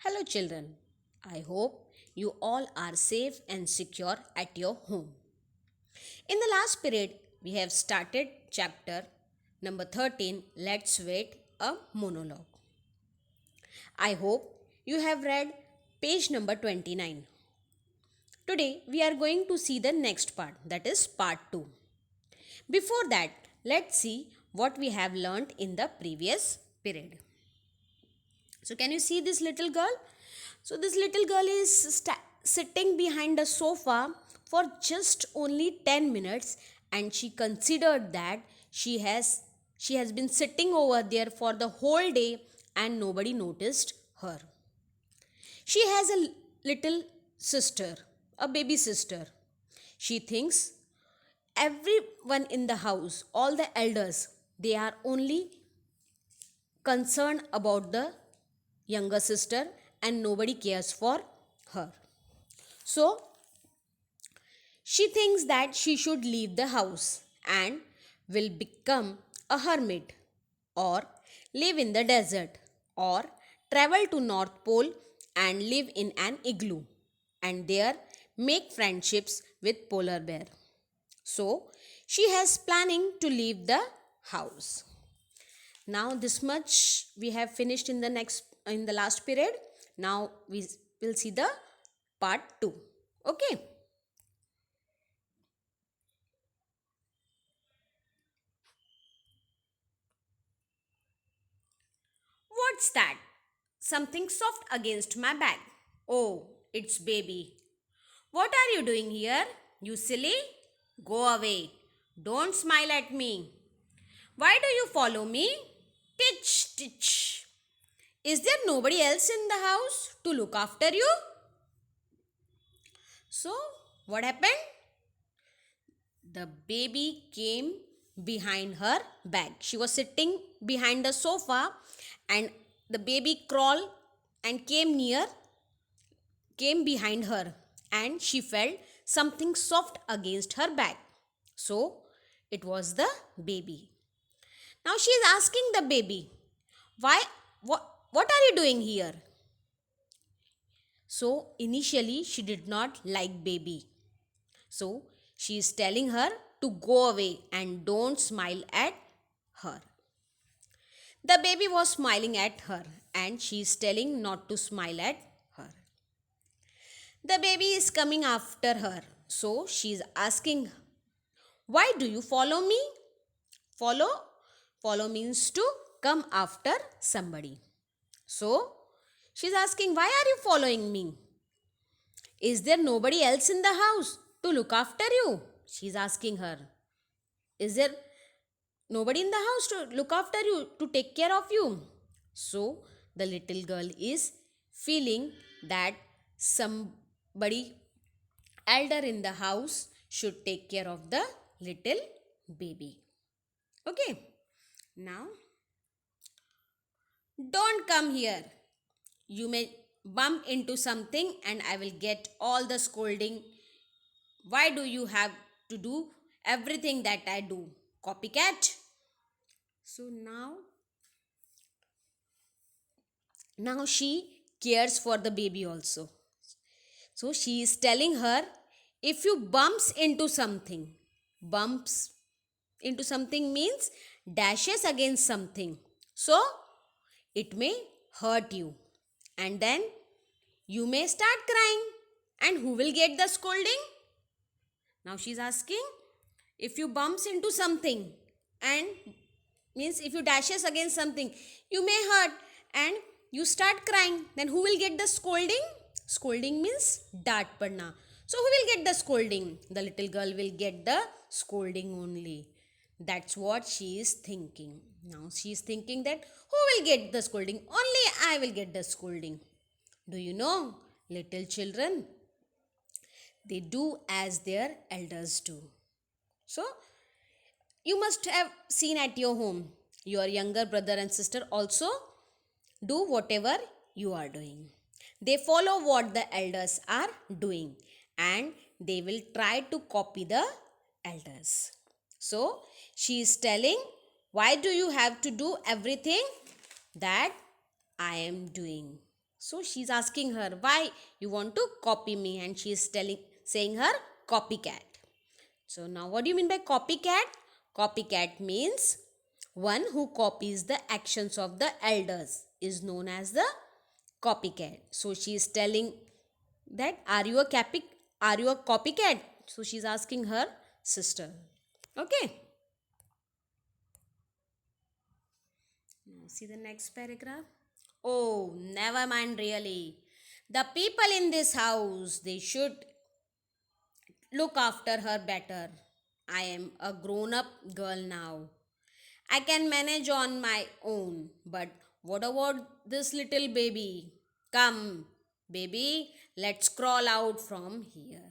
Hello, children. I hope you all are safe and secure at your home. In the last period, we have started chapter number 13. Let's wait a monologue. I hope you have read page number 29. Today, we are going to see the next part, that is part 2. Before that, let's see what we have learned in the previous period. So, can you see this little girl? So, this little girl is sitting behind a sofa for just only 10 minutes, and she considered that she has been sitting over there for the whole day and nobody noticed her. She has a little sister, a baby sister. She thinks everyone in the house, all the elders, they are only concerned about the younger sister and nobody cares for her. So she thinks that she should leave the house and will become a hermit or live in the desert or travel to North Pole and live in an igloo and there make friendships with polar bear. So she has planning to leave the house. Now this much we have finished in the last period. Now we will see the part 2. Okay. What's that? Something soft against my back. Oh, it's baby. What are you doing here? You silly? Go away. Don't smile at me. Why do you follow me? Titch, titch. Is there nobody else in the house to look after you? So, what happened? The baby came behind her back. She was sitting behind the sofa and the baby crawled and came behind her and she felt something soft against her back. So, it was the baby. Now she is asking the baby, "Why what are you doing here?" So, initially she did not like baby. So, she is telling her to go away and don't smile at her. The baby was smiling at her and she is telling not to smile at her. The baby is coming after her. So, she is asking, "Why do you follow me?" Follow? Follow means to come after somebody. So, she is asking, "Why are you following me? Is there nobody else in the house to look after you?" She is asking her. Is there nobody in the house to look after you, to take care of you? So the little girl is feeling that somebody elder in the house should take care of the little baby. Okay. Now, don't come here. You may bump into something and I will get all the scolding. Why do you have to do everything that I do? Copycat. So now she cares for the baby also. So she is telling her, if you bumps into something means dashes against something. So it may hurt you. And then you may start crying. And who will get the scolding? Now she is asking, if you bumps into something and means if you dashes against something, you may hurt and you start crying, then who will get the scolding? Scolding means dart padna. So who will get the scolding? The little girl will get the scolding only. That's what she is thinking. Now she is thinking that who will get the scolding? Only I will get the scolding. Do you know, little children, they do as their elders do. So you must have seen at your home, your younger brother and sister also do whatever you are doing. They follow what the elders are doing and they will try to copy the elders. So she is telling, why do you have to do everything that I am doing? So she's asking her, why you want to copy me? And she is saying her copycat. So now what do you mean by copycat? Copycat means one who copies the actions of the elders is known as the copycat. So she is telling that are you a copycat? So she's asking her sister. Okay. Now see the next paragraph. Oh, never mind really. The people in this house, they should look after her better. I am a grown up girl now. I can manage on my own. But what about this little baby? Come, baby, let's crawl out from here.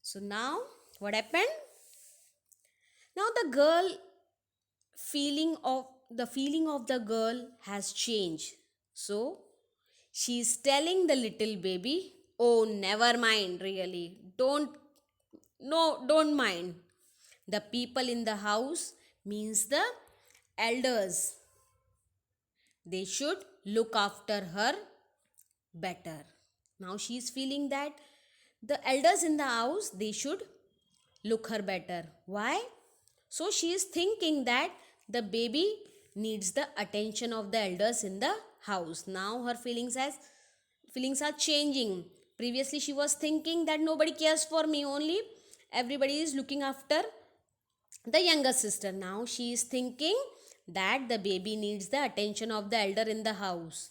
So now, what happened? Now the feeling of the girl has changed. So she's telling the little baby, oh, never mind really. Don't mind. The people in the house means the elders. They should look after her better. Now she's feeling that the elders in the house, they should look her better. Why? So she is thinking that the baby needs the attention of the elders in the house. Now her feelings are changing. Previously she was thinking that nobody cares for me, only everybody is looking after the younger sister. Now she is thinking that the baby needs the attention of the elder in the house.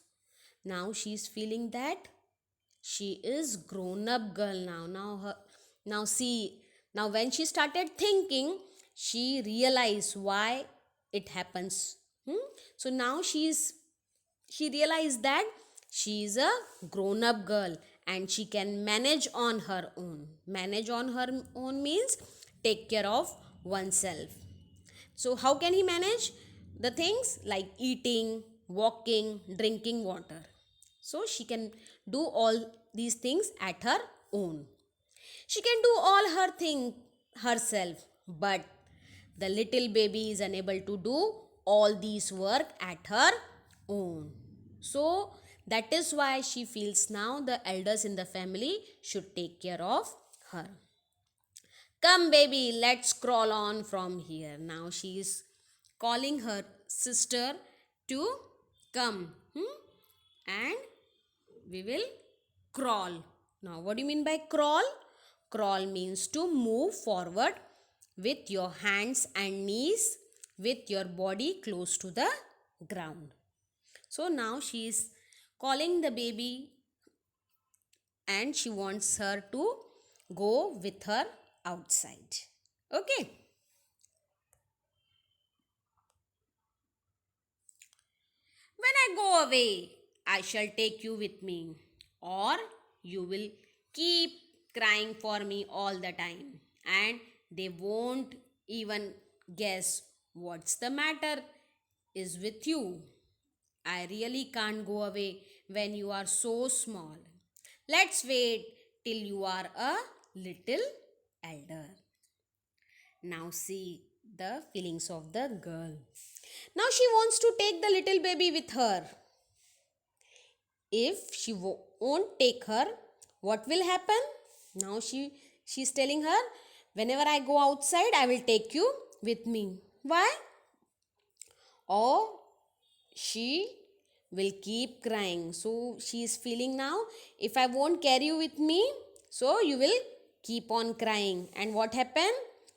Now she is feeling that she is grown up girl now. Now see, now when she started thinking, she realized why it happens. So now she realized that she is a grown up girl and she can manage on her own. Manage on her own means take care of oneself. So how can he manage the things like eating, walking, drinking water? So she can do all these things at her own. She can do all her thing herself, but the little baby is unable to do all these work at her own. So that is why she feels now the elders in the family should take care of her. Come, baby, let's crawl on from here. Now she is calling her sister to come. And we will crawl. Now, what do you mean by crawl? Crawl means to move forward with your hands and knees, with your body close to the ground. So now she is calling the baby and she wants her to go with her outside. Okay. When I go away, I shall take you with me, or you will keep crying for me all the time, and they won't even guess what's the matter is with you. I really can't go away when you are so small. Let's wait till you are a little elder. Now see the feelings of the girl. Now she wants to take the little baby with her. If she won't take her, what will happen? Now she's telling her, whenever I go outside, I will take you with me. Why? Or she will keep crying. So she is feeling now, if I won't carry you with me, so you will keep on crying. And what happened?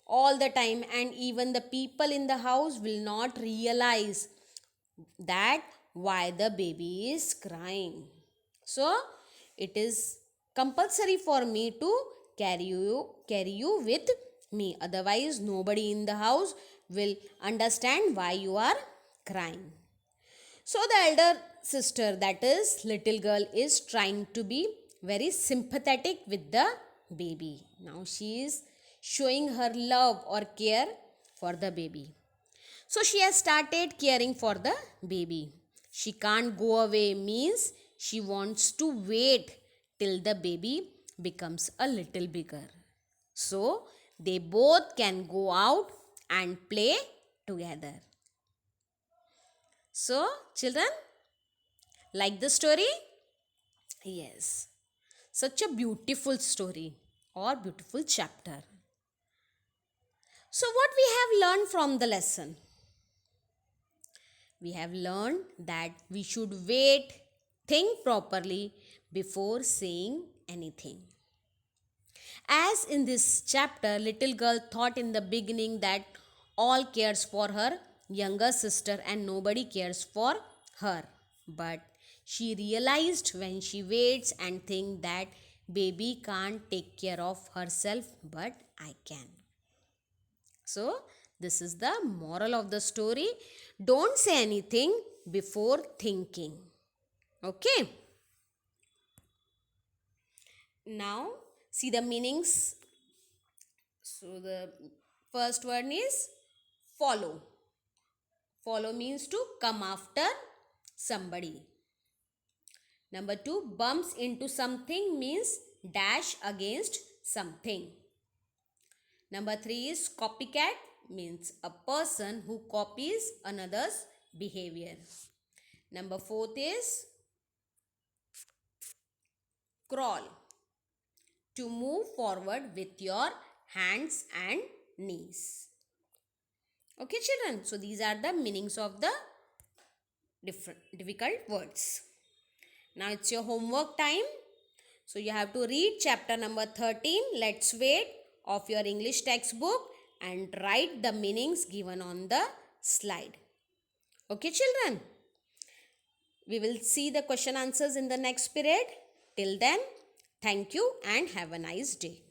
All the time, and even the people in the house will not realize that why the baby is crying. So it is compulsory for me to carry you with me, otherwise nobody in the house will understand why you are crying. So the elder sister, that is little girl, is trying to be very sympathetic with the baby. Now she is showing her love or care for the baby. So she has started caring for the baby. She can't go away means she wants to wait till the baby becomes a little bigger, so they both can go out and play together. So children, Like the story? Yes, such a beautiful story or beautiful chapter. So what we have learned from the lesson? We have learned that we should wait, think properly before saying anything. As in this chapter, little girl thought in the beginning that all cares for her younger sister and nobody cares for her. But she realized when she waits and think that baby can't take care of herself, but I can. So, this is the moral of the story. Don't say anything before thinking. Okay. Now, see the meanings. So, the first one is follow. Follow means to come after somebody. Number two, bumps into something means dash against something. Number three is copycat means a person who copies another's behavior. Number fourth is crawl, to move forward with your hands and knees. Okay, children. So these are the meanings of the different difficult words. Now it's your homework time. So you have to read chapter number 13, Let's Wait, of your English textbook and write the meanings given on the slide. Okay, children. We will see the question answers in the next period. Till then, thank you and have a nice day.